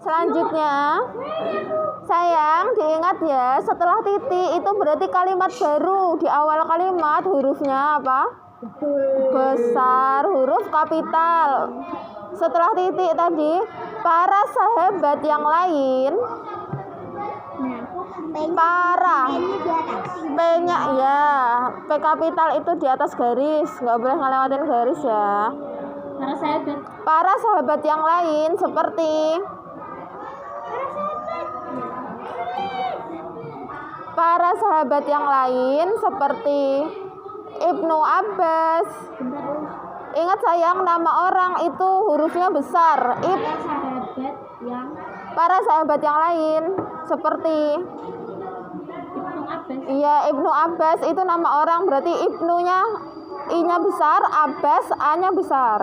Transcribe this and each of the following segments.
Selanjutnya, sayang diingat ya, setelah titik itu berarti kalimat baru. Di awal kalimat hurufnya apa? Besar, huruf kapital. Setelah titik tadi, para sahabat yang lain, para P-nya ya, P kapital itu di atas garis, nggak boleh ngelewatin garis ya. Para sahabat yang lain seperti Ibnu Abbas. Ingat sayang, nama orang itu hurufnya besar. Para sahabat yang lain seperti iya, Ibnu Abbas itu nama orang, berarti Ibnunya I-nya besar, Abbas A-nya besar.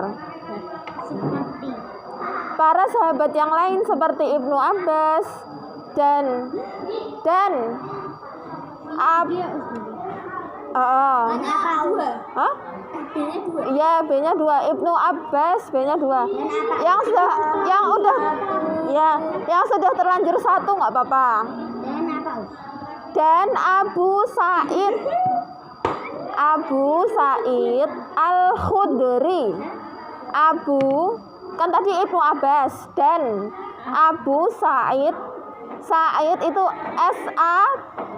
Para sahabat yang lain seperti Ibnu Abbas dan Iya, B-nya 2. Ibnu Abbas B-nya 2. Yang sudah terlanjur 1 nggak apa-apa. Dan Abu Sa'id Al-Khudri. Abu kan tadi Ibnu Abbas dan Abu Sa'id itu SA,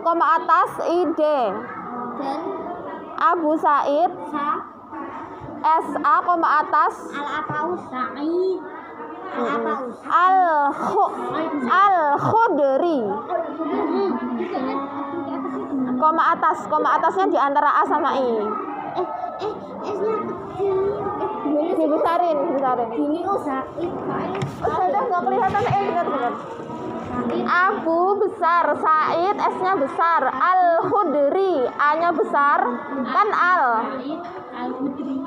atas ID. Dan Abu Sa'id SA, atas Al-Khudri. Atasnya di antara A sama I. Dibesarin. Gini sudah nggak kelihatan benar. Abu besar, Sa'id S-nya besar, Al-Khudri A-nya besar, kan Al.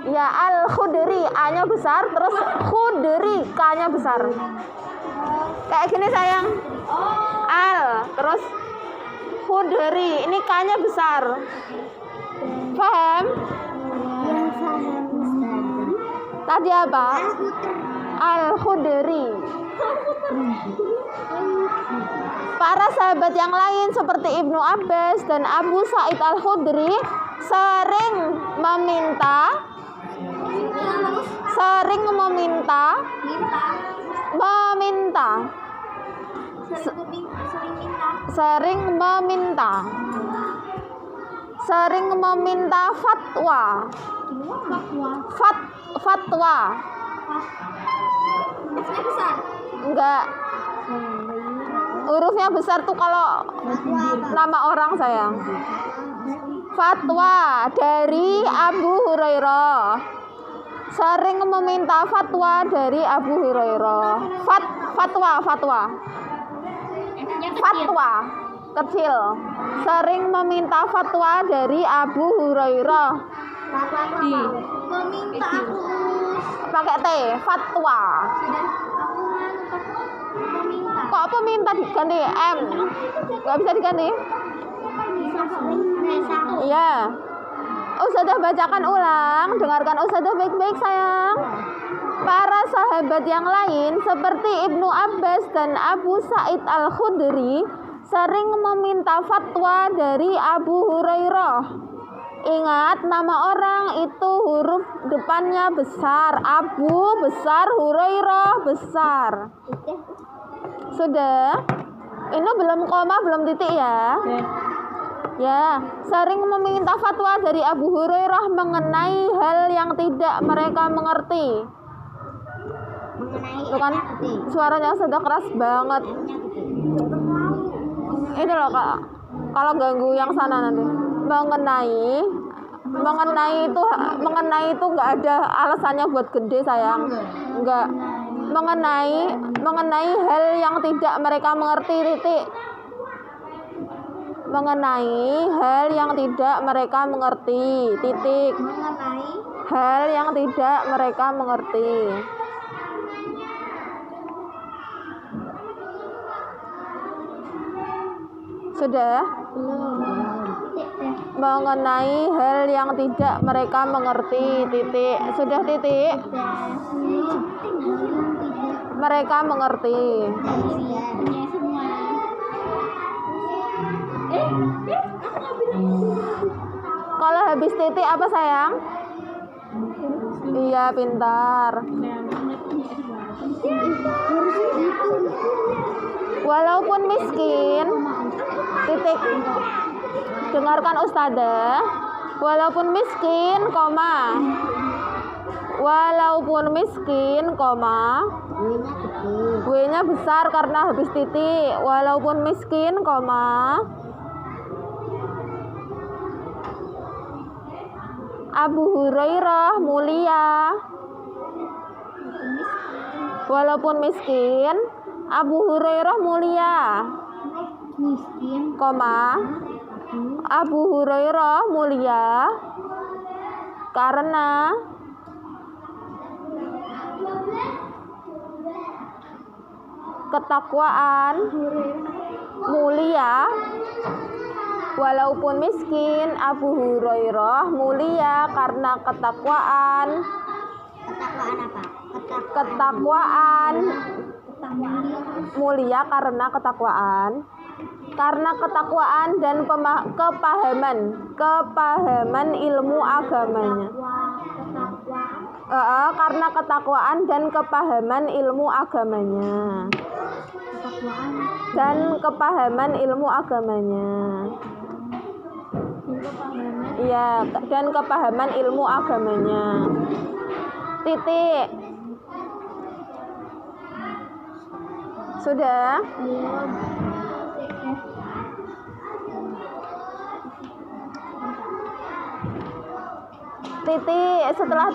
Ya, Al-Khudri A-nya besar, terus Khudri K-nya besar. Kayak gini sayang. Al, terus Khudri, ini K-nya besar. Paham? Tadi apa? Al-Khudri. Para sahabat yang lain seperti Ibnu Abbas dan Abu Sa'id Al-Khudri sering meminta fatwa. Enggak. Hurufnya besar tuh kalau nama orang sayang. Fatwa dari Abu Hurairah. Sering meminta fatwa dari Abu Hurairah. Fatwa kecil. Sering meminta fatwa dari Abu Hurairah. Meminta pakai T, fatwa. Kok peminta diganti M? Gak bisa diganti? Iya. Ustadzah bacakan ulang, dengarkan Ustadzah baik-baik sayang. Para sahabat yang lain seperti Ibnu Abbas dan Abu Sa'id Al-Khudri sering meminta fatwa dari Abu Hurairah. Ingat, nama orang itu huruf depannya besar. Abu besar, Hurairah besar. Sudah? Ini belum koma, belum titik ya? Ya, sering meminta fatwa dari Abu Hurairah mengenai hal yang tidak mereka mengerti. Tuh kan, suaranya sudah keras banget. Ini loh Kak, kalau ganggu yang sana nanti. Mengenai itu nggak ada alasannya buat gede sayang. Enggak. Mengenai hal yang tidak mereka mengerti titik. Mengenai hal yang tidak mereka mengerti titik. Hal yang tidak mereka mengerti. Sudah? Mengenai hal yang tidak mereka mengerti titik. Sudah titik? Mereka mengerti. Punya semua. Kalau habis titik apa sayang? Iya, pintar. Walaupun miskin, titik. Dengarkan ustadzah. Walaupun miskin, koma. Walaupun miskin, koma. W-nya besar karena habis titik. Walaupun miskin, koma. Abu Hurairah mulia. Walaupun miskin, Abu Hurairah mulia. Miskin. Koma. Abu Hurairah mulia karena ketakwaan. Mulia. Walaupun miskin, Abu Hurairah mulia karena ketakwaan. Ketakwaan apa? Ketakwaan mulia karena ketakwaan. Karena ketakwaan dan kepahaman ilmu agamanya. Karena ketakwaan dan kepahaman ilmu agamanya. Dan kepahaman ilmu agamanya. Iya, dan kepahaman ilmu agamanya. Titik. Sudah? Titik, setelah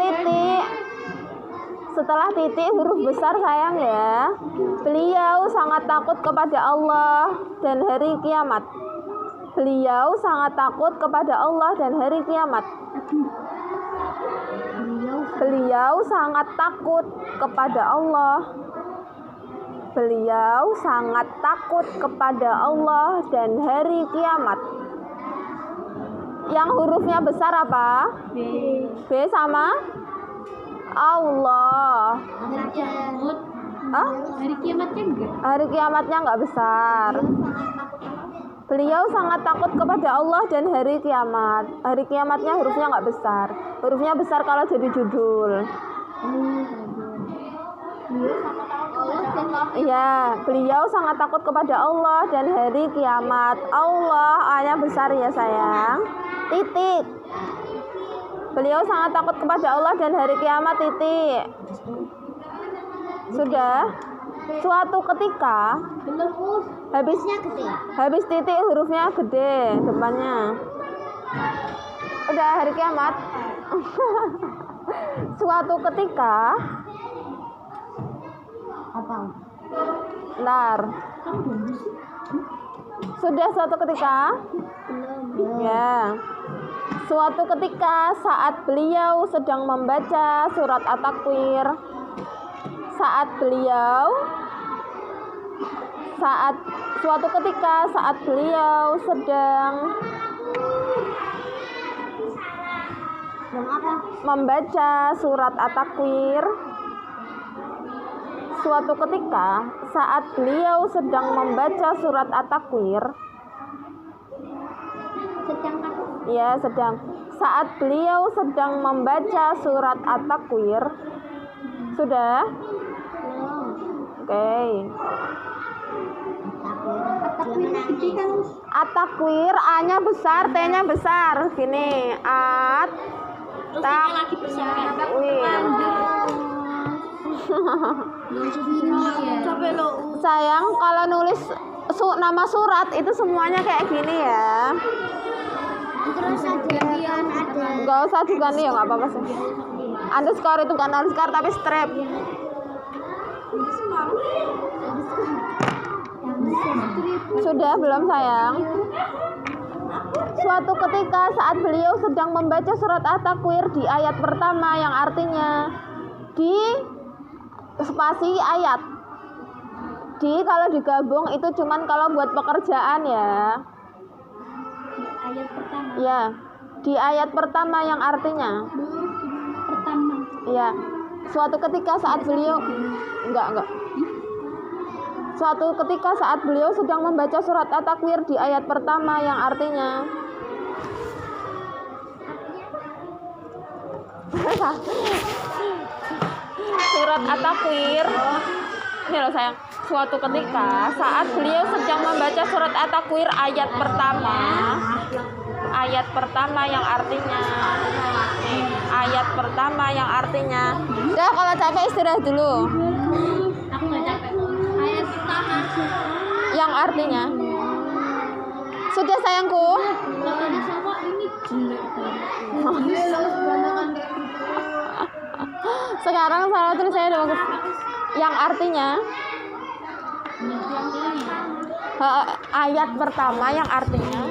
titik huruf besar sayang ya. Beliau sangat takut kepada Allah dan hari kiamat. Beliau sangat takut kepada Allah dan hari kiamat. Beliau sangat takut kepada Allah. Beliau sangat takut kepada Allah dan hari kiamat. Yang hurufnya besar apa? B sama Allah. Hari kiamatnya enggak? Hari kiamatnya enggak besar. Beliau sangat takut kepada Allah dan hari kiamat. Hari kiamatnya hurufnya enggak besar. Hurufnya besar kalau jadi judul. Iya, beliau sangat takut kepada Allah dan hari kiamat. Allah, A-nya besar ya sayang. Titik. Beliau sangat takut kepada Allah dan hari kiamat. Titik. Sudah. Suatu ketika habis titik hurufnya gede depannya. Udah hari kiamat. Suatu ketika Apa? Bentar. Sudah suatu ketika? Ya. Suatu ketika saat beliau sedang membaca surat At-Takwir. Suatu ketika saat beliau sedang membaca surat At-Takwir. Suatu ketika saat beliau sedang membaca surat At-Takwir. Saat beliau sedang membaca surat At-Takwir. Sudah? Oke. At-Takwir, A-nya besar, T-nya besar. Gini, At-Takwir. Sayang, kalau nulis nama surat itu semuanya kayak gini ya. Terus ada Gak usah diganti ya, nggak apa-apa sih. Underscore itu kan underscore tapi strip. Sudah belum sayang? Suatu ketika saat beliau sedang membaca surat At-Takwir di ayat pertama yang artinya di spasi ayat. Kalau digabung itu cuman kalau buat pekerjaan ya. ayat pertama. Ya, di ayat pertama yang artinya. Pertama. Ya, suatu ketika saat beliau enggak. Suatu ketika saat beliau sedang membaca surat At-Takwir di ayat pertama yang artinya surat At-Takwir. Ini loh sayang. Suatu ketika saat beliau sedang membaca surat At-Takwir ayat pertama yang artinya udah, kalau capek istirahat dulu. Aku nggak capek. Ayat pertama. Yang artinya sudah sayangku. Kalau ada sama ini jelek banget. Sekarang salah tulis saya udah bagus. Yang artinya ayat pertama yang artinya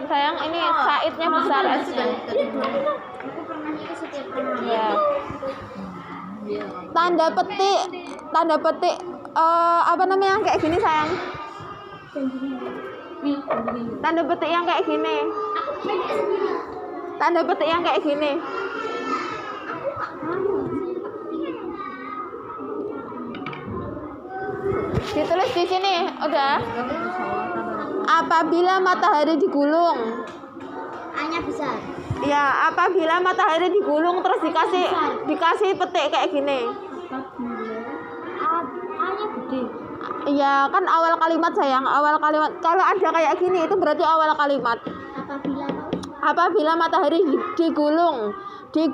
sayang, ini saidnya besar S-nya. Ya. Tanda petik apa namanya yang kayak gini sayang? Tanda petik yang kayak gini. Ditulis di sini, udah. Apabila matahari digulung. A-nya besar. Ya, apabila matahari digulung terus dikasih petik kayak gini. A-nya gede. Iya, kan awal kalimat sayang, awal kalimat. Kalau ada kayak gini itu berarti awal kalimat. Apabila matahari digulung di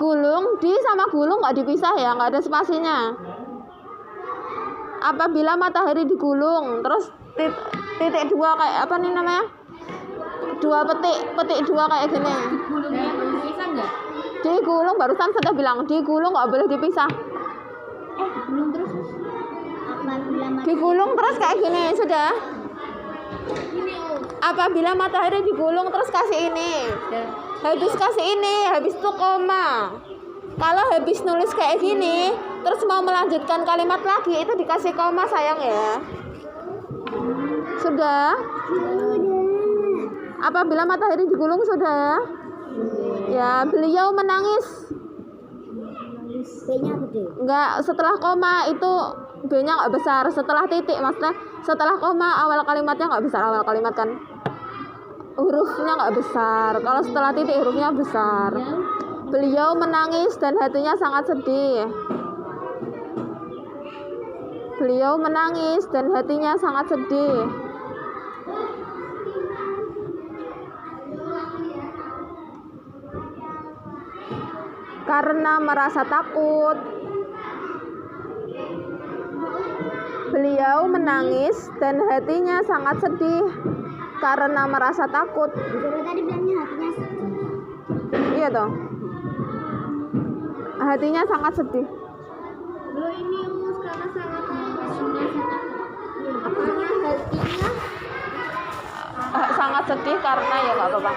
sama gulung nggak dipisah ya, nggak ada spasinya. Apabila matahari digulung, terus titik dua kayak apa nih namanya? Dua petik dua kayak gini. Digulungnya bisa nggak? Digulung, barusan sudah bilang digulung nggak boleh dipisah. Digulung terus. Digulung terus kayak gini sudah. Apabila matahari digulung terus kasih ini. Habis kasih ini, habis itu koma. Kalau habis nulis kayak gini, terus mau melanjutkan kalimat lagi itu dikasih koma sayang ya. Sudah? Apabila matahari digulung sudah? Ya, beliau menangis. B-nya gede. Enggak, setelah koma itu B-nya enggak besar, setelah titik maksudnya setelah koma awal kalimatnya enggak besar, awal kalimat kan hurufnya enggak besar. Kalau setelah titik hurufnya besar. Beliau menangis dan hatinya sangat sedih. Beliau menangis dan hatinya sangat sedih. Karena merasa takut. Beliau menangis dan hatinya sangat sedih karena merasa takut. Tadi bilangnya hatinya sedih. Iya toh. Hatinya sangat sedih. Loh ini karena sangat apanya hatinya Sangat sedih karena ya nggak apa-apa.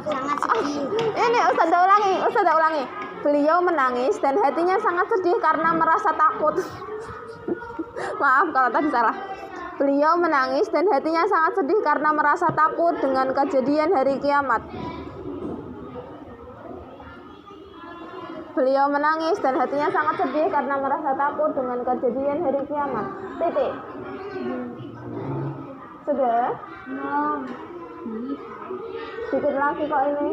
Sangat sedih. Ini Ustazah ulangi. Beliau menangis dan hatinya sangat sedih karena merasa takut. Maaf kalau tadi salah. Beliau menangis dan hatinya sangat sedih karena merasa takut dengan kejadian hari kiamat. Beliau menangis dan hatinya sangat sedih karena merasa takut dengan kejadian hari kiamat. Titik. Sudah? Dikit lagi kok ini.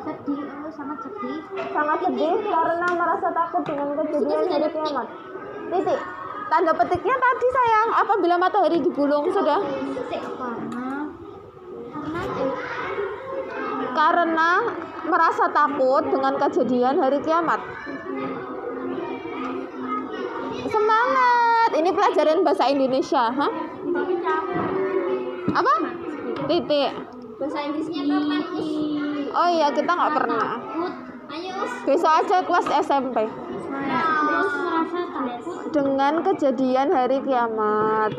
Sedih, sangat sedih. Sangat sedih karena merasa takut dengan kejadian hari kiamat. Titik. Tanda petiknya tadi sayang, apabila matahari digulung sudah. Karena merasa takut dengan kejadian hari kiamat. Semangat. Ini pelajaran bahasa Indonesia, hah? Apa? Titik. Bahasa Inggrisnya kapan, Us? Oh iya, kita nggak pernah. Ayo, Us. Besok aja kelas SMP. Terus merasa takut Dengan kejadian hari kiamat.